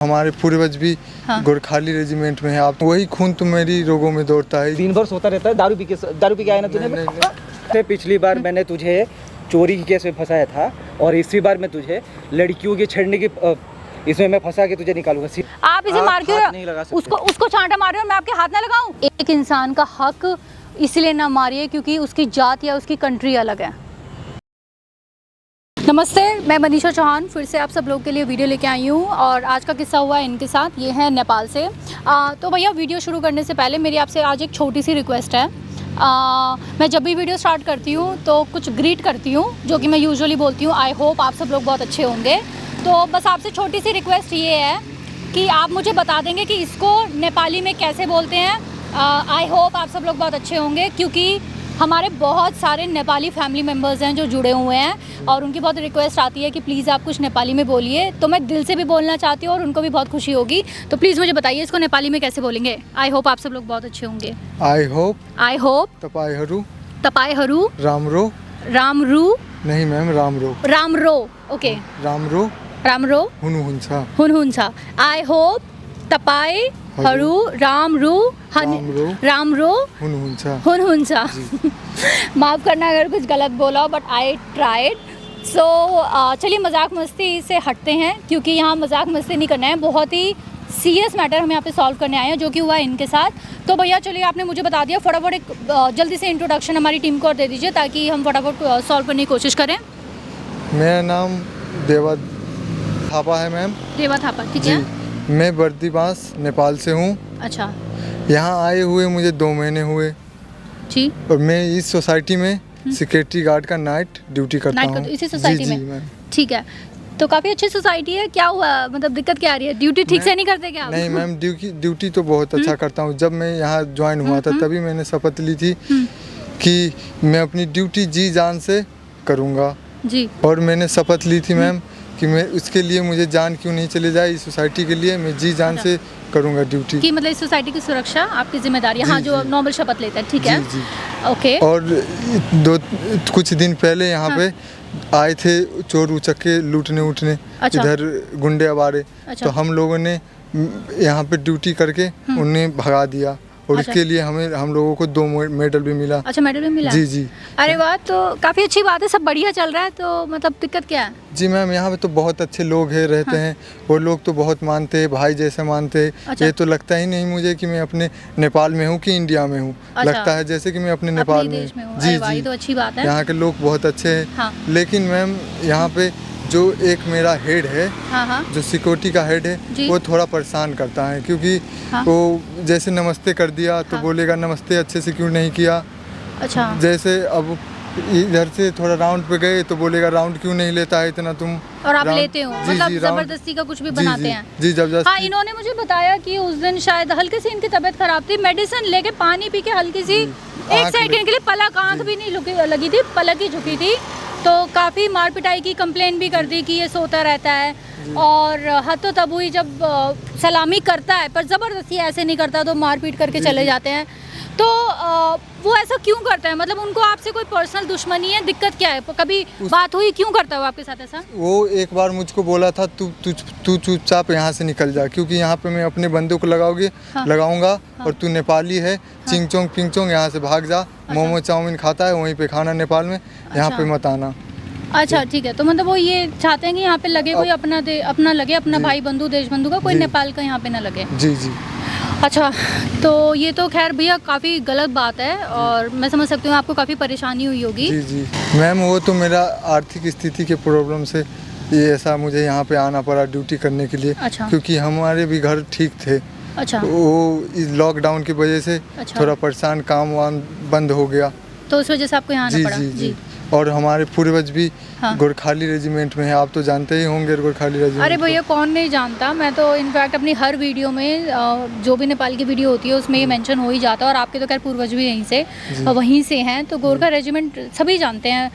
हमारे पूर्वज भी गोरखाली रेजिमेंट में है। आप वही खून तो मेरी रोगों में दौड़ता है। दिन भर सोता रहता है। दारू पी के आया ना तुझे। पिछली बार मैंने तुझे चोरी के केस में फंसाया था और इसी बार मैं तुझे लड़कियों के छेड़ने की इसमें मैं फंसा के तुझे निकालूंगा। आप इसे मार के उसको चांटा मार रहे हो, मैं आपके हाथ ना लगाऊं। एक इंसान का हक इसलिए ना मारिए क्योंकि उसकी जात या उसकी कंट्री अलग है। नमस्ते, मैं मनीषा चौहान फिर से आप सब लोग के लिए वीडियो लेके आई हूँ और आज का किस्सा हुआ है इनके साथ। ये है नेपाल से। तो भैया वीडियो शुरू करने से पहले मेरी आपसे आज एक छोटी सी रिक्वेस्ट है। मैं जब भी वीडियो स्टार्ट करती हूँ तो कुछ ग्रीट करती हूँ जो कि मैं यूजुअली बोलती हूँ आई होप आप सब लोग बहुत अच्छे होंगे। तो बस आपसे छोटी सी रिक्वेस्ट ये है कि आप मुझे बता देंगे कि इसको नेपाली में कैसे बोलते हैं। आई होप आप सब लोग बहुत अच्छे होंगे क्योंकि हमारे बहुत सारे नेपाली फैमिली मेम्बर्स हैं जो जुड़े हुए हैं और उनकी बहुत रिक्वेस्ट आती है कि प्लीज़ आप कुछ नेपाली में बोलिए। तो मैं दिल से भी बोलना चाहती हूँ और उनको भी बहुत खुशी होगी। तो प्लीज़ मुझे बताइए इसको नेपाली में कैसे बोलेंगे। आई होप आप सब लोग बहुत अच्छे होंगे। आई होप तपाईहरू रामरो नहीं मैम रामरो ओके रामरो हुनुहुन्छ। आई होप तपाईहरू रामरो हुनुहुन्छ। माफ़ करना अगर कुछ गलत बोला बट आई ट्राइड। सो चलिए मजाक मस्ती से हटते हैं क्योंकि यहाँ मजाक मस्ती नहीं करना है, बहुत ही सीरियस मैटर हम यहाँ पे सॉल्व करने आए हैं जो कि हुआ है इनके साथ। तो भैया चलिए आपने मुझे बता दिया, फटाफट एक जल्दी से इंट्रोडक्शन हमारी टीम को और दे दीजिए ताकि हम फटाफट सॉल्व करने की कोशिश करें। मेरा नाम देवा थापा है मैम। देवा थापा, ठीक है। मैं बर्दीबास नेपाल से हूँ। अच्छा। यहाँ आए हुए मुझे 2 महीने हुए जी। और मैं इस सोसाइटी में सिक्योरिटी गार्ड का नाइट ड्यूटी करता हूँ। इसी सोसाइटी में? ठीक है। तो काफ़ी अच्छी सोसाइटी है। क्या हुआ, मतलब दिक्कत क्या आ रही है? ड्यूटी ठीक से नहीं करते क्या आप? नहीं मैम, ड्यूटी तो बहुत अच्छा करता हूँ। जब मैं यहाँ ज्वाइन हुआ था तभी मैंने शपथ ली थी कि मैं अपनी ड्यूटी जी जान से करूँगा जी। और मैंने शपथ ली थी मैम कि मैं उसके लिए मुझे जान क्यों नहीं चले जाए, इस सोसाइटी के लिए मैं जी जान से करूँगा ड्यूटी। कि मतलब इस सोसाइटी की सुरक्षा आपकी जिम्मेदारी है। हाँ, जो नॉर्मल शपथ लेता है, ठीक है। जी। ओके। और कुछ दिन पहले यहाँ पे आए थे चोर उचक्के लूटने अच्छा। इधर गुंडे अवारे। अच्छा। तो हम लोगों ने यहाँ पे ड्यूटी करके उन्हें भगा दिया और अच्छा। इसके लिए हम लोगों को 2 मेडल भी मिला। अच्छा, मेडल भी मिला? जी। अरे वाह, तो काफ़ी अच्छी बात है, सब बढ़िया चल रहा है। तो मतलब दिक्कत क्या है? जी मैम, यहाँ पे तो बहुत अच्छे लोग हैं रहते हैं। वो लोग तो बहुत मानते हैं, भाई जैसे मानते हैं। अच्छा। ये तो लगता ही नहीं मुझे कि मैं अपने नेपाल में हूँ कि इंडिया में हूँ। अच्छा। लगता है जैसे कि मैं अपने नेपाल में हूँ। जी, तो अच्छी बात है। यहाँ के लोग बहुत अच्छे हैं। लेकिन मैम यहाँ पे जो एक मेरा हेड है, जो सिक्योरिटी का हेड है, वो थोड़ा परेशान करता है क्योंकि वो जैसे नमस्ते कर दिया तो बोलेगा नमस्ते अच्छे से क्यों नहीं किया। अच्छा। जैसे अब इधर से थोड़ा राउंड पे गए तो बोलेगा राउंड क्यों नहीं लेता है इतना तुम, और आप लेते हो? मतलब जबरदस्ती का कुछ भी बनाते हैं? जी जबरदस्ती। हाँ, इन्होंने मुझे बताया कि उस दिन शायद हल्की सी इनकी तबीयत खराब थी, मेडिसिन लेके पानी पी के हल्की सी 1 सेकंड के लिए पलक, आंख भी नहीं लगी थी, पलक ही झुकी थी। तो काफ़ी मार पिटाई की कंप्लेन भी कर दी कि ये सोता रहता है और हद तो तब हुई जब सलामी करता है, पर ज़बरदस्ती ऐसे नहीं करता तो मार पीट करके चले जाते हैं। तो वो ऐसा क्यों करता है? मतलब उनको आपसे कोई पर्सनल दुश्मनी है? दिक्कत क्या है? कभी बात हुई, क्यों करता है वो आपके साथ ऐसा? वो एक बार मुझको बोला था तू चुपचाप यहाँ से निकल जा क्योंकि यहाँ पे मैं अपने बंदे को लगाऊंगा और तू नेपाली है, चिंगचोंग पिंगचोंग यहाँ से भाग जा। मोमो चाउमीन खाता है वहीं पे खाना नेपाल में, यहाँ पे मत आना। अच्छा, ठीक है। तो मतलब वो ये चाहते हैं कि यहाँ पे लगे कोई अपना लगे, अपना भाई बंधु देश बंधु का, कोई नेपाल का यहाँ पे ना लगे। जी। अच्छा, तो ये तो खैर भैया काफ़ी गलत बात है और मैं समझ सकती हूँ आपको काफ़ी परेशानी हुई होगी। जी मैम, वो तो मेरा आर्थिक स्थिति के प्रॉब्लम से ये ऐसा मुझे यहाँ पे आना पड़ा ड्यूटी करने के लिए। अच्छा। क्योंकि हमारे भी घर ठीक थे। अच्छा। वो इस लॉकडाउन की वजह से थोड़ा परेशान, काम वाम बंद हो गया तो उस वजह से आपको यहाँ आना पड़ा। जी। और हमारे पूर्वज भी गोरखाली रेजिमेंट में है, आप तो जानते ही होंगे गोरखाली रेजिमेंट। अरे भैया कौन नहीं जानता, मैं तो इनफैक्ट अपनी हर वीडियो में जो भी नेपाल की वीडियो होती है उसमें ये मेंशन हो ही जाता है और आपके तो खैर पूर्वज भी यहीं से वहीं से हैं। तो गोरखा रेजिमेंट सभी जानते हैं,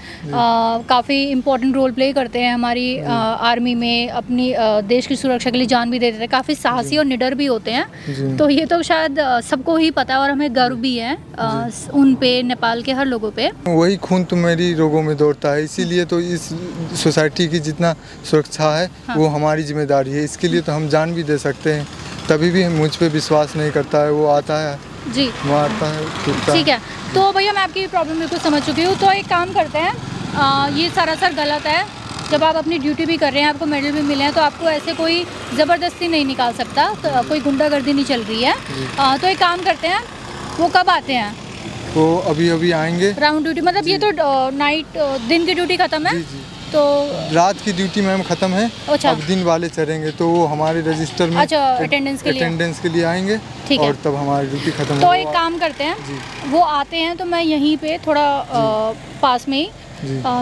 काफ़ी इंपॉर्टेंट रोल प्ले करते हैं हमारी आर्मी में, अपनी देश की सुरक्षा के लिए जान भी दे देते हैं, काफ़ी साहसी और निडर भी होते हैं। तो ये तो शायद सबको ही पता है और हमें गर्व भी है उन पे, नेपाल के हर लोगों पे। वही खून तो मेरी लोगों में दौड़ता है, इसीलिए तो इस सोसाइटी की जितना सुरक्षा है वो हमारी जिम्मेदारी है। इसके लिए तो हम जान भी दे सकते हैं, तभी भी मुझ पे विश्वास नहीं करता है, वो आता है जी, मारता है, कूदता है। ठीक है, तो भैया मैं आपकी प्रॉब्लम बिल्कुल समझ चुकी हूँ। तो एक काम करते हैं, ये सरासर गलत है। जब आप अपनी ड्यूटी भी कर रहे हैं, आपको मेडल भी मिले हैं, तो आपको ऐसे कोई ज़बरदस्ती नहीं निकाल सकता, तो कोई गुंडागर्दी नहीं चल रही है। तो एक काम करते हैं, वो कब आते हैं? वो अभी आएंगे। राउंड ड्यूटी मतलब ये तो नाइट दिन की ड्यूटी ख़त्म है, तो रात की ड्यूटी मैम ख़त्म है। अच्छा। अब दिन वाले चलेंगे, तो वो हमारे रजिस्टर में अच्छा अटेंडेंस के लिए आएंगे, ठीक है। और तब हमारी ड्यूटी ख़त्म तो होगी। एक काम करते हैं, वो आते हैं तो मैं यहीं पे थोड़ा पास में ही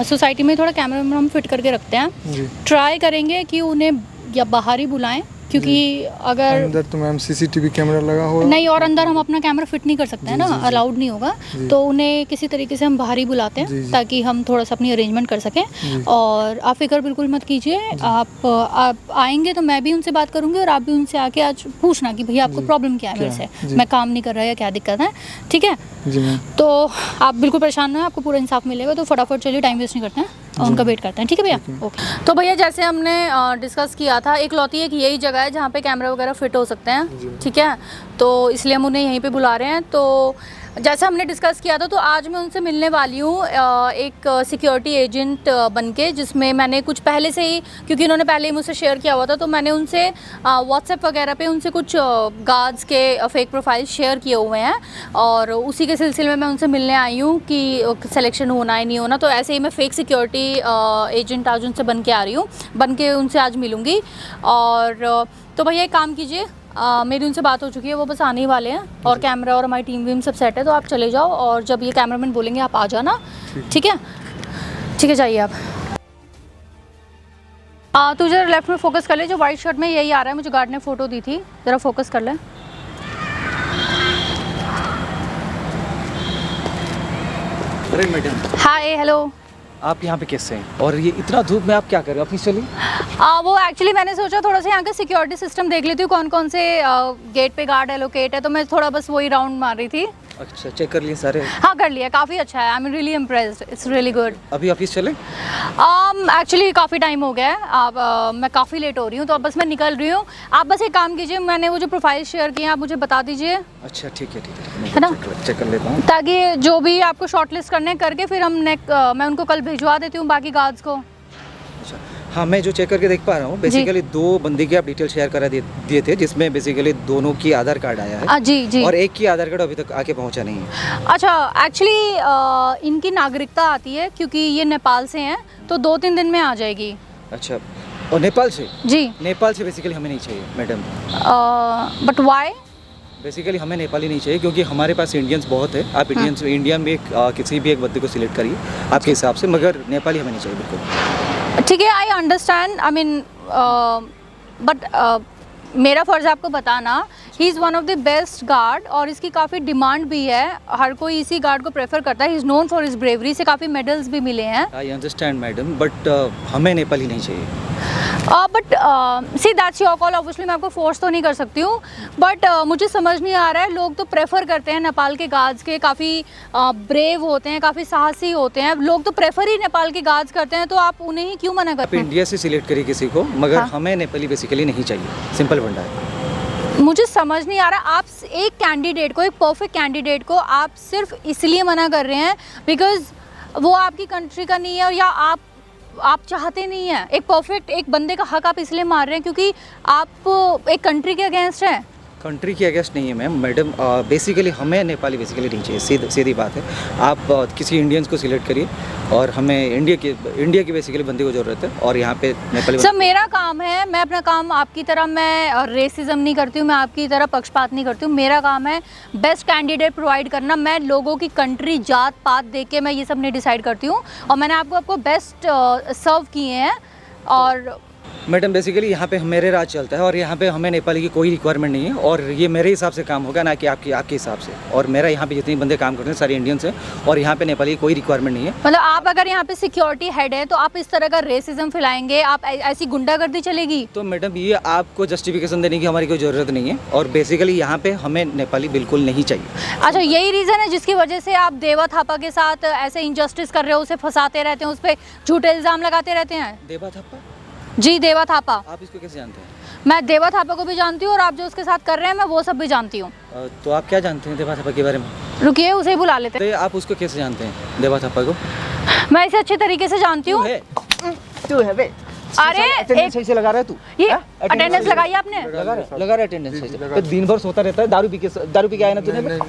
सोसाइटी में थोड़ा कैमरा हम फिट करके रखते हैं। ट्राई करेंगे कि उन्हें या बाहर ही बुलाएं, क्योंकि अगर अंदर तो मैम सीसीटीवी कैमरा लगा हो नहीं, और अंदर हम अपना कैमरा फिट नहीं कर सकते हैं ना, अलाउड नहीं होगा। तो उन्हें किसी तरीके से हम बाहर ही बुलाते हैं, ताकि हम थोड़ा सा अपनी अरेंजमेंट कर सकें। और आप फिक्र बिल्कुल मत कीजिए, आप आएंगे तो मैं भी उनसे बात करूंगी, और आप भी उनसे आके आज पूछना कि भैया आपको प्रॉब्लम क्या है मेरे से, मैं काम नहीं कर रहा या क्या दिक्कत है, ठीक है? तो आप बिल्कुल परेशान ना, आपको पूरा इंसाफ मिलेगा। तो फटाफट चलिए, टाइम वेस्ट नहीं करते हैं, उनका वेट करते हैं, ठीक है भैया? ओके। तो भैया जैसे हमने डिस्कस किया था, एक लौती एक यही जगह है जहाँ पे कैमरा वगैरह फिट हो सकते हैं, ठीक है? तो इसलिए हम उन्हें यहीं पे बुला रहे हैं। तो जैसे हमने डिस्कस किया था, तो आज मैं उनसे मिलने वाली हूँ एक सिक्योरिटी एजेंट बनके, जिसमें मैंने कुछ पहले से ही, क्योंकि उन्होंने पहले ही मुझसे शेयर किया हुआ था, तो मैंने उनसे व्हाट्सएप वगैरह पे उनसे कुछ गार्ड्स के फेक प्रोफाइल शेयर किए हुए हैं, और उसी के सिलसिले में मैं उनसे मिलने आई हूँ कि सिलेक्शन होना है नहीं होना। तो ऐसे ही मैं फ़ेक सिक्योरिटी एजेंट आज उनसे बन के आ रही हूँ, बन के उनसे आज मिलूँगी। और तो भैया एक काम कीजिए, मेरी उनसे बात हो चुकी है, वो बस आने ही वाले हैं, और कैमरा और हमारी टीम वीम सब सेट है। तो आप चले जाओ, और जब ये कैमरामैन बोलेंगे आप आ जाना, ठीक है? ठीक है, जाइए आप। तू जरा लेफ्ट में फोकस कर ले, जो वाइट शर्ट में यही आ रहा है, मुझे गार्ड ने फ़ोटो दी थी, ज़रा फोकस कर ले। अरे मैडम, हाय, हेलो। आप यहाँ पे कैसे हैं, और ये इतना धूप में आप क्या कर रहे हो? ऑफिस चलिए। वो एक्चुअली मैंने सोचा थोड़ा सा यहाँ का सिक्योरिटी सिस्टम देख लेती हूँ, कौन कौन से गेट पे गार्ड एलोकेट है, तो मैं थोड़ा बस वही राउंड मार रही थी। अच्छा, चेक कर लिए सारे? हाँ, कर लिया, काफ़ी अच्छा है, I am really impressed, it's really good. अभी ऑफिस चले? एक्चुअली काफ़ी टाइम हो गया है, अब मैं काफ़ी लेट हो रही हूँ, तो अब बस मैं निकल रही हूँ। आप बस एक काम कीजिए, मैंने वो जो प्रोफाइल शेयर किए हैं आप मुझे बता दीजिए। अच्छा, ठीक है, है ना? चेक कर लेता हूँ, ताकि जो भी आपको शॉर्टलिस्ट करने करके फिर हम मैं उनको कल भिजवा देती हूँ बाकी गार्ड्स को। अच्छा, हाँ, मैं जो चेक करके देख पा रहा हूँ, बेसिकली 2 बंदे की आप डिटेल शेयर करा दिए थे, जिसमें बेसिकली दोनों की आधार कार्ड आया है। जी। और एक की आधार कार्ड अभी तक आके पहुँचा नहीं है। अच्छा, एक्चुअली इनकी नागरिकता आती है, क्योंकि ये नेपाल से हैं, तो 2-3 दिन में आ जाएगी। अच्छा, और नेपाल से? जी। नेपाल से बेसिकली हमें नहीं चाहिए मैडम। But why? बेसिकली हमें नेपाली नहीं चाहिए, क्योंकि हमारे पास इंडियंस बहुत है। आप इंडियन में किसी भी एक बंदे को सिलेक्ट करिए आपके हिसाब से, मगर नेपाली हमें नहीं चाहिए बिल्कुल। ठीक है, I understand, I mean but मेरा फ़र्ज़ आपको बताना, he is one of the best guard, और इसकी काफ़ी डिमांड भी है, हर कोई इसी गार्ड को प्रेफर करता है। He is known for his bravery, से काफ़ी मेडल्स भी मिले हैं। आई अंडरस्टैंड मैडम, बट हमें नेपाली नहीं चाहिए। But see that's your call, obviously मैं आपको फोर्स तो नहीं कर सकती हूँ, बट मुझे समझ नहीं आ रहा है, लोग तो प्रेफर करते हैं नेपाल के गार्ड्स के, काफ़ी ब्रेव होते हैं, काफ़ी साहसी होते हैं, लोग तो प्रेफर ही नेपाल के गार्ड्स करते हैं, तो आप उन्हें ही क्यों मना करते हैं? इंडिया से सिलेक्ट करिए किसी को, मगर हमें नेपाली बेसिकली नहीं चाहिए, सिंपल बंदा है। मुझे समझ नहीं आ रहा, आप एक कैंडिडेट को, एक परफेक्ट कैंडिडेट को आप सिर्फ इसलिए मना कर रहे हैं बिकॉज वो आपकी कंट्री का नहीं है, और या आप चाहते नहीं हैं। एक परफेक्ट एक बंदे का हक आप इसलिए मार रहे हैं क्योंकि आप एक कंट्री के अगेंस्ट हैं। कंट्री के अगेंस्ट नहीं है मैडम, बेसिकली हमें नेपाली बेसिकली नहीं चाहिए, सीधी बात है। आप किसी इंडियंस को सिलेक्ट करिए, और हमें इंडिया की बेसिकली बंदे को ज़रूरत है, और यहाँ पे नेपाली। सर मेरा काम है, मैं अपना काम आपकी तरह, मैं रेसिज्म नहीं करती हूँ, मैं आपकी तरह पक्षपात नहीं करती हूँ। मेरा काम है बेस्ट कैंडिडेट प्रोवाइड करना। मैं लोगों की कंट्री, जात पात देख के मैं ये सब नहीं डिसाइड करती हूँ, और मैंने आपको बेस्ट सर्व किए हैं, और मैडम बेसिकली यहाँ पे मेरे राज चलता है और यहाँ पे हमें नेपाली की कोई रिक्वायरमेंट नहीं है और ये मेरे हिसाब से काम होगा ना कि आपके हिसाब से। और मेरा यहाँ पे जितने बंदे काम करते हैं सारे इंडियंस हैं और यहाँ पे नेपाली की कोई रिक्वायरमेंट नहीं है। मतलब आप अगर यहाँ पे सिक्योरिटी हेड है तो आप इस तरह का रेसिज्म फैलाएंगे, आप ऐसी गुंडागर्दी चलेगी? तो मैडम ये आपको जस्टिफिकेशन देने की हमारी कोई ज़रूरत नहीं है और बेसिकली यहाँ पे हमें नेपाली बिल्कुल नहीं चाहिए। अच्छा, यही रीज़न है जिसकी वजह से आप देवा थापा के साथ ऐसे इंजस्टिस कर रहे हो, उसे फंसाते रहते हैं, उस पर झूठे इल्ज़ाम लगाते रहते हैं? देवा थापा? जी, देवा थापा। आप इसको कैसे जानते हैं? मैं देवा थापा को भी जानती हूँ और आप जो उसके साथ कर रहे हैं मैं वो सब भी जानती हूँ। तो आप क्या जानते हैं देवा थापा के बारे में? रुकिए, उसे ही बुला लेते हैं। तो आप उसको कैसे जानते हैं देवा थापा को? मैं इसे अच्छे तरीके से जानती हूँ। तू है बे। अरे अटेंडेंस सही से लगा रहा है तू? ये अटेंडेंस लगाई आपने? लगा रहा अटेंडेंस सही से। तो दिन भर सोता रहता है, दारू पी के आया ना तूने?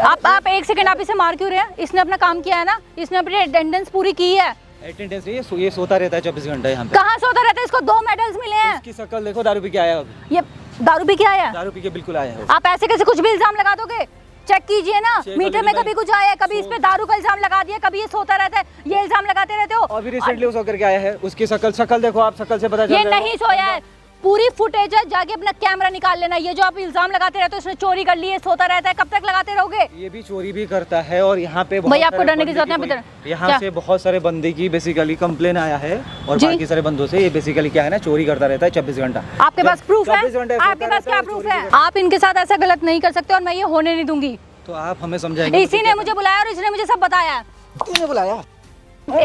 आप एक सेकंड, आप इसे मार क्यों रहे हैं? इसने अपना काम किया है ना, इसने अपनी अटेंडेंस पूरी की है। अटेंडेंस ये सोता रहता है 24 घंटे यहाँ पे। कहाँ सोता रहता है? इसको 2 मेडल्स मिले हैं। इसकी शक्ल देखो, दारू पी के आया अभी। ये दारू पी के आया है? दारू पी के बिल्कुल आया है। आप ऐसे कैसे कुछ भी इल्जाम लगा दोगे? चेक कीजिए ना, मीटर में कभी कुछ आया है, कभी इस पे दारू का इल्जाम लगा दिया, कभी ये सोता रहता है, ये इल्जाम लगाते रहते हो। अभी रिसेंटली वो सो करके आया है, उसकी शक्ल देखो, आप शक्ल से पता चल ये रहा है। नहीं सोया है, पूरी फुटेज है, जाके अपना कैमरा निकाल लेना। ये जो आप इल्जाम लगाते रहते हो इसने चोरी कर ली है, सोता रहता है, कब तक लगाते रहोगे? ये भी चोरी भी करता है और यहाँ पे भाई आपको डरने की जरूरत नहीं है। यहाँ से बहुत सारे बंदे की बेसिकली कंप्लेन आया है और बाकी सारे बंदों से ये बेसिकली क्या है ना, चोरी करता रहता है 24 घंटा। आपके पास प्रूफ है? आपके पास क्या प्रूफ है? आप इनके साथ ऐसा गलत नहीं कर सकते और मैं ये होने नहीं दूंगी। तो आप हमें समझाएंगे? इसी ने मुझे बुलाया और इसने मुझे सब बताया। किसने बुलाया?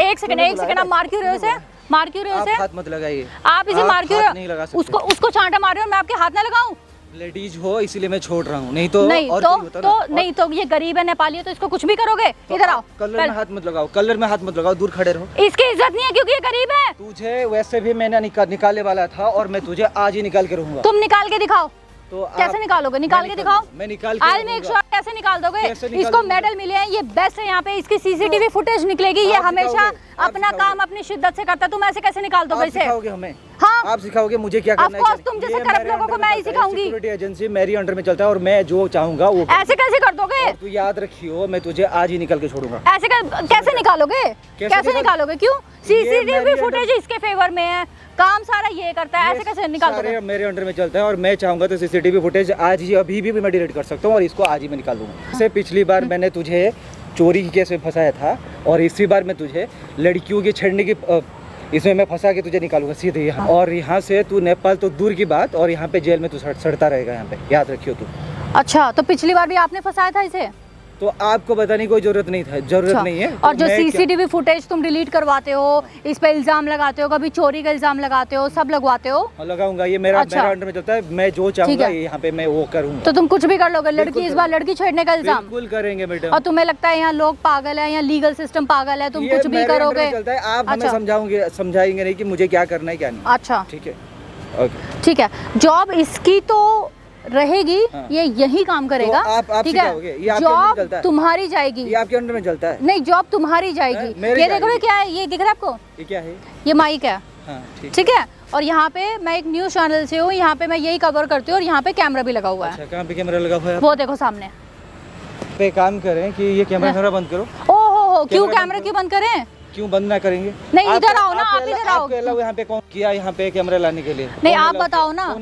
एक सेकंड, आप मार क्यों रहे हो इसे? मार क्यों रहे हो इसे? हाथ मत लगाइए। आप इसे मार क्यों नहीं रहे लगा हो? उसको चांटा मार रहे हो, मैं आपके हाथ ना लगाऊं? लेडीज हो इसीलिए मैं छोड़ रहा हूँ, नहीं तो नहीं और तो, कोई होता ना। नहीं तो ये गरीब है, नेपाली है, तो इसको कुछ भी करोगे? इधर आओ। कलर में हाथ मत लगाओ, कलर में हाथ मत लगाओ, दूर खड़े रहो। इसकी इज्जत नहीं है क्योंकि ये गरीब है। तुझे वैसे भी मैंने निकालने वाला था और मैं तुझे आज ही निकाल के रहूंगा। तुम निकाल के दिखाओ। तो कैसे निकालोगे? निकाल के दिखाओ। मैं निकाल के I'll make sure। कैसे निकाल दोगे? इसको मेडल मिले हैं, ये बेस्ट है यहाँ पे, इसकी सीसीटीवी फुटेज निकलेगी। ये हमेशा अपना काम अपनी शिद्दत से करता है, तुम ऐसे कैसे निकाल दोगे इसे? सिखाओगे हमें? हाँ, आप सिखाओगे मुझे क्या करना है? ऑफ कोर्स, तुम जैसे करप्ट लोगों को मैं ही सिखाऊंगी। सिक्योरिटी एजेंसी मेरी अंडर में चलता है और मैं जो चाहूंगा वो। ऐसे कैसे कर दोगे? तू याद रखियो, मैं तुझे आज ही निकाल के छोड़ूंगा। ऐसे कैसे निकालोगे? कैसे निकालोगे? क्यों? सीसीटीवी फुटेज इसके फेवर में है, काम सारा ये करता है, ऐसे कैसे निकाल दोगे? मेरे अंडर में चलता है और मैं चाहूंगा तो सीसीटीवी फुटेज आज ही अभी भी मैं डिलीट कर सकता हूँ और इसको आज ही मैं निकाल दूंगा। जैसे पिछली बार मैंने तुझे चोरी के केस में फंसाया था और इसी बार मैं तुझे लड़कियों के छेड़ने की इसमें मैं फंसा के तुझे निकालूंगा सीधे यहाँ। और यहाँ से तू नेपाल तो दूर की बात, और यहाँ पे जेल में तू सड़ता रहेगा यहाँ पे, याद रखियो तू। अच्छा, तो पिछली बार भी आपने फंसाया था इसे? तो आपको बताने की कोई जरूरत नहीं था, जरूरत नहीं है। और जो सीसीटीवी फुटेज तुम डिलीट करवाते हो, इस पे इल्जाम लगाते हो, कभी चोरी का इल्जाम लगाते हो, सब लगवाते हो? लगाऊंगा, ये मेरा अंडर में चलता है, मैं जो चाहूंगा यहाँ पे मैं वो करूंगा। तो तुम कुछ भी कर लोगे? लड़की इस बार लड़की छेड़ने का इल्जाम बिल्कुल करेंगे मैडम। और तुम्हें लगता है यहाँ लोग पागल है, यहाँ लीगल सिस्टम पागल है, तुम कुछ भी करोगे? आप हमें समझाएंगे नहीं कि मुझे क्या करना है क्या नहीं। अच्छा ठीक है, ओके ठीक है। जॉब इसकी तो रहेगी, ये यही काम करेगा, ठीक है? जॉब तुम्हारी जाएगी, ये आपके अंडर में चलता है। नहीं, जॉब तुम्हारी जाएगी। ये देखो, ये क्या है? ये दिख रहा है आपको? ये क्या है? ये माइक है, ठीक है? और यहाँ पे मैं एक न्यूज चैनल से हूँ, यहाँ पे मैं यही कवर करती हूँ और यहाँ पे कैमरा भी लगा हुआ है। कहाँ पे कैमरा लगा हुआ है? वो देखो सामने पे। काम करें कि ये कैमरा बंद करो। ओहो, क्यों कैमरा क्यों बंद करें? क्यों बंद ना करेंगे? नहीं, इधर आओ ना, आप इधर आओ। यहाँ पे कौन किया यहाँ पे कैमरा लाने के लिए? नहीं, आप बताओ ना।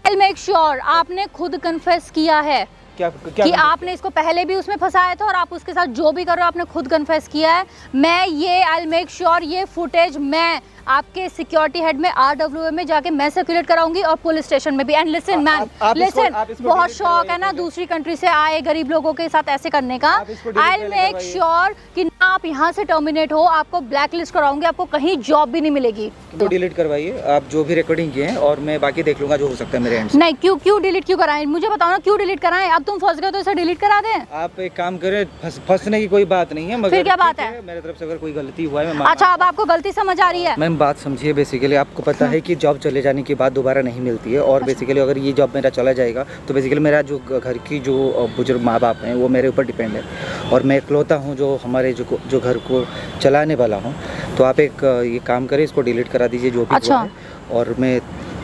I'll make sure, आपने खुद कन्फेस किया है क्या कि आपने इसको पहले भी उसमें फंसाया था और आप उसके साथ जो भी कर रहे हो आपने खुद कन्फेस किया है। मैं ये I'll make sure ये फुटेज मैं आपके सिक्योरिटी हेड में RWA में जाके मैं सर्कुलेट कराऊंगी और पुलिस स्टेशन में भी। एंड लिसन मैन, लिसन, बहुत शौक है ना दूसरी कंट्री से आए गरीब लोगों के साथ ऐसे करने का। I'll make sure कि ना आप यहाँ से टर्मिनेट हो, आपको ब्लैक लिस्ट कराऊंगी, आपको कहीं जॉब भी नहीं मिलेगी। तो डिलीट करवाइए आप जो भी रिकॉर्डिंग किए हैं और मैं बाकी देख लूंगा जो हो सकता है मेरे एंड से। नहीं, क्यों डिलीट क्यों कराएं? मुझे बताओ ना, क्यों डिलीट कराएं? अब तुम फंस गए तो इसे डिलीट करा दें? आप एक काम करें, फंसने की कोई बात नहीं है, मगर फिर क्या बात है? मेरी तरफ से अगर कोई गलती हुआ है मैं अच्छा, अब आपको गलती समझ आ रही है? मैम बात समझिए, बेसिकली आपको पता है कि जॉब चले जाने के बाद दोबारा नहीं मिलती है और बेसिकली अगर ये जॉब मेरा चला जाएगा तो बेसिकली मेरा जो घर की जो बुजुर्ग माँ बाप हैं वो मेरे ऊपर डिपेंड है और मैं इकलौता हूँ जो हमारे जो घर को चलाने वाला हूँ। तो आप एक ये काम करें, इसको डिलीट करा दीजिए जो भी हुआ है, और मैं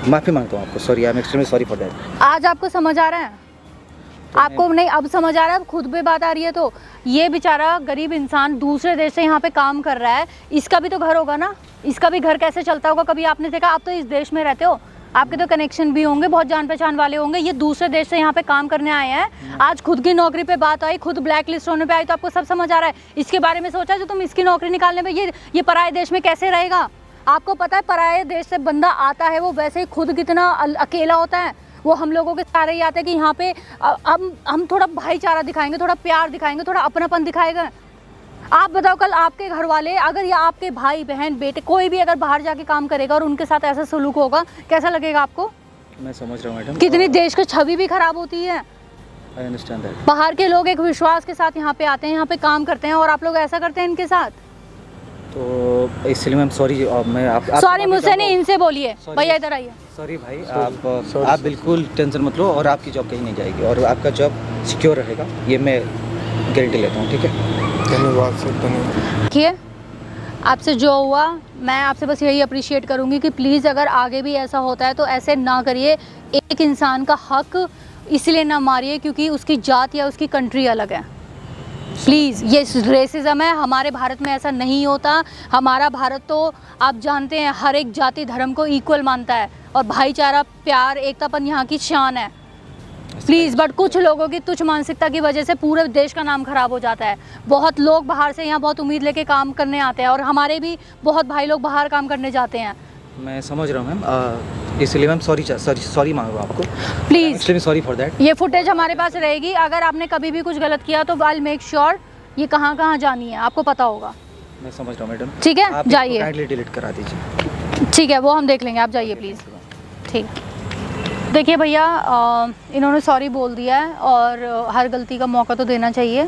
माफ़ी मांगता हूँ आपको। Sorry, I am extremely sorry for that. आज आपको समझ आ रहा है? आपको नहीं अब समझ आ रहा है, खुद पे बात आ रही है। तो ये बेचारा गरीब इंसान दूसरे देश से यहाँ पे काम कर रहा है, इसका भी तो घर होगा ना? इसका भी घर कैसे चलता होगा कभी आपने देखा? आप तो इस देश में रहते हो, आपके तो कनेक्शन भी होंगे, बहुत जान पहचान वाले होंगे। ये दूसरे देश से यहाँ पे काम करने आए हैं, आज खुद की नौकरी पे बात आई, खुद ब्लैक लिस्ट होने पे आई, तो आपको सब समझ आ रहा है। इसके बारे में सोचा जो तुम इसकी नौकरी निकालने में ये पराये देश में कैसे रहेगा? आपको पता है पराये देश से बंदा आता है वो वैसे ही खुद कितना अकेला होता है। वो हम लोगों के सारे ही आते हैं कि यहाँ पे हम थोड़ा भाईचारा दिखाएंगे, थोड़ा प्यार दिखाएंगे, थोड़ा अपनापन दिखाएगा। आप बताओ कल आपके घर वाले अगर या आपके भाई बहन बेटे कोई भी अगर बाहर जाके काम करेगा और उनके साथ ऐसा सलूक होगा, कैसा लगेगा आपको? मैं समझ रहा हूँ मैडम, कितनी देश की छवि भी खराब होती है। I understand that. बाहर के लोग एक विश्वास के साथ यहाँ पे आते हैं, यहाँ पे काम करते हैं और आप लोग ऐसा करते हैं इनके साथ। तो इसलिए मैम सॉरी, मैं आप सॉरी मुझसे नहीं, इनसे बोलिए। भैया इधर आइए। सॉरी भाई, आप बिल्कुल टेंशन मत लो और आपकी जॉब कहीं नहीं जाएगी और आपका जॉब सिक्योर रहेगा, ये मैं गारंटी लेता हूँ। ठीक है, धन्यवाद सर, धन्यवाद। देखिए आपसे जो हुआ मैं आपसे बस यही अप्रिशिएट करूँगी कि प्लीज़ अगर आगे भी ऐसा होता है तो ऐसे ना करिए। एक इंसान का हक इसलिए ना मारिए क्योंकि उसकी जात या उसकी कंट्री अलग है। प्लीज़, ये रेसिज्म है, हमारे भारत में ऐसा नहीं होता। हमारा भारत तो आप जानते हैं हर एक जाति धर्म को इक्वल मानता है और भाईचारा, प्यार, एकतापन यहाँ की शान है। प्लीज़, बट कुछ लोगों की तुच्छ मानसिकता की वजह से पूरे देश का नाम खराब हो जाता है। बहुत लोग बाहर से यहाँ बहुत उम्मीद लेके काम करने आते हैं और हमारे भी बहुत भाई लोग बाहर काम करने जाते हैं। मैं समझ रहा हूँ मैम, इसलिए मैम सॉरी मांग रहा हूँ आपको, प्लीज़ सॉरी फॉर दैट। ये फुटेज हमारे पास रहेगी, अगर आपने कभी भी कुछ गलत किया तो आई विल मेक श्योर ये कहाँ कहाँ जानी है आपको पता होगा। मैं समझ रहा हूँ मैडम, ठीक है, जाइए। काइंडली डिलीट करा दीजिए। ठीक है, वो हम देख लेंगे, आप जाइए प्लीज़। ठीक, देखिए भैया इन्होंने सॉरी बोल दिया है और हर गलती का मौका तो देना चाहिए।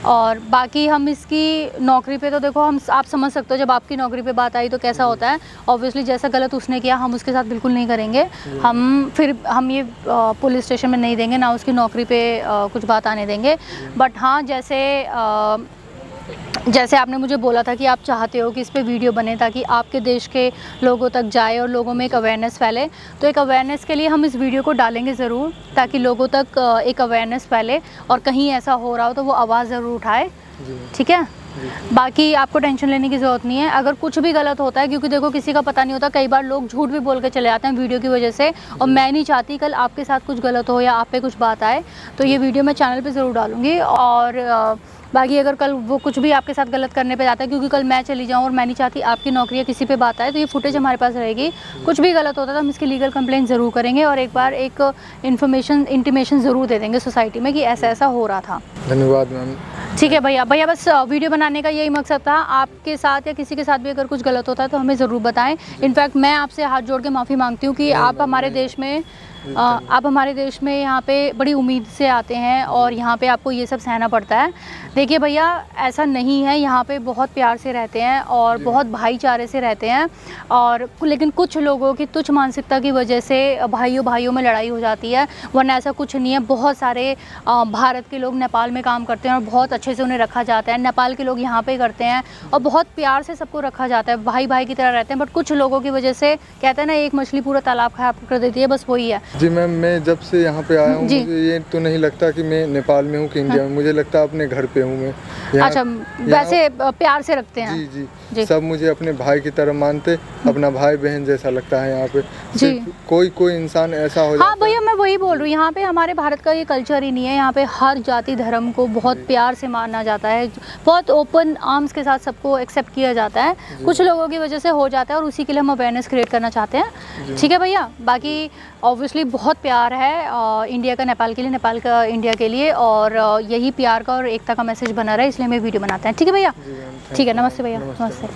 और बाकी हम इसकी नौकरी पे तो देखो आप समझ सकते हो जब आपकी नौकरी पे बात आई तो कैसा होता है। ऑब्वियसली जैसा गलत उसने किया हम उसके साथ बिल्कुल नहीं करेंगे। हम ये पुलिस स्टेशन में नहीं देंगे, ना उसकी नौकरी पे कुछ बात आने देंगे। बट हाँ, जैसे आपने मुझे बोला था कि आप चाहते हो कि इस पे वीडियो बने ताकि आपके देश के लोगों तक जाए और लोगों में एक अवेयरनेस फैले, तो एक अवेयरनेस के लिए हम इस वीडियो को डालेंगे ज़रूर ताकि लोगों तक एक अवेयरनेस फैले और कहीं ऐसा हो रहा हो तो वो आवाज़ ज़रूर उठाए। ठीक है, बाकी आपको टेंशन लेने की ज़रूरत नहीं है अगर कुछ भी गलत होता है, क्योंकि देखो किसी का पता नहीं होता, कई बार लोग झूठ भी बोल के चले जाते हैं वीडियो की वजह से। और मैं नहीं चाहती कल आपके साथ कुछ गलत हो या आप पे कुछ बात आए, तो ये वीडियो मैं चैनल पे ज़रूर डालूँगी। और बाकी अगर कल वो कुछ भी आपके साथ गलत करने पे जाता है, क्योंकि कल मैं चली जाऊँ और मैं नहीं चाहती आपकी नौकरी या किसी पे बात आए, तो ये फुटेज हमारे पास रहेगी। कुछ भी गलत होता है तो हम इसकी लीगल कंप्लेंट ज़रूर करेंगे और एक बार एक इंटीमेशन ज़रूर दे देंगे सोसाइटी में कि ऐसा ऐसा हो रहा था। धन्यवाद मैम। ठीक है भैया, बस वीडियो बनाने का यही मकसद था। आपके साथ या किसी के साथ भी अगर कुछ गलत होता है तो हमें ज़रूर बताएं। इनफैक्ट मैं आपसे हाथ जोड़ के माफ़ी मांगती हूँ कि आप हमारे देश में यहाँ पे बड़ी उम्मीद से आते हैं और यहाँ पे आपको ये सब सहना पड़ता है। देखिए भैया, ऐसा नहीं है, यहाँ पे बहुत प्यार से रहते हैं और बहुत भाईचारे से रहते हैं और लेकिन कुछ लोगों की तुच्छ मानसिकता की वजह से भाइयों में लड़ाई हो जाती है, वरना ऐसा कुछ नहीं है। बहुत सारे भारत के लोग नेपाल में काम करते हैं और बहुत अच्छे से उन्हें रखा जाता है। नेपाल के लोग यहाँ पे करते हैं और बहुत प्यार से सबको रखा जाता है, भाई की तरह रहते हैं। बट कुछ लोगों की वजह से कहते हैं ना, एक मछली पूरा तालाब खराब कर देती है, बस वही है। जी मैम, मैं जब से यहाँ पे आया हूँ मुझे ये तो नहीं लगता कि मैं नेपाल में हूँ कि इंडिया में, मुझे लगता है अपने घर पे हूँ मैं। अच्छा, वैसे प्यार से रखते हैं? जी, सब मुझे अपने भाई की तरह मानते, अपना भाई बहन जैसा लगता है यहाँ पे। कोई इंसान ऐसा हो जाता। हाँ भैया, मैं वही बोल रही हूँ, यहाँ पे हमारे भारत का ये कल्चर ही नहीं है। यहाँ पे हर जाति धर्म को बहुत प्यार से माना जाता है, बहुत ओपन आर्म्स के साथ सबको एक्सेप्ट किया जाता है। कुछ लोगों की वजह से हो जाता है और उसी के लिए हम अवेयरनेस क्रिएट करना चाहते हैं। ठीक है भैया, बाकी ऑब्वियसली बहुत प्यार है इंडिया का नेपाल के लिए, नेपाल का इंडिया के लिए, और यही प्यार का और एकता का मैसेज बना रहा है, इसलिए हम वीडियो बनाते हैं। ठीक है भैया, ठीक है, नमस्ते भैया, नमस्ते।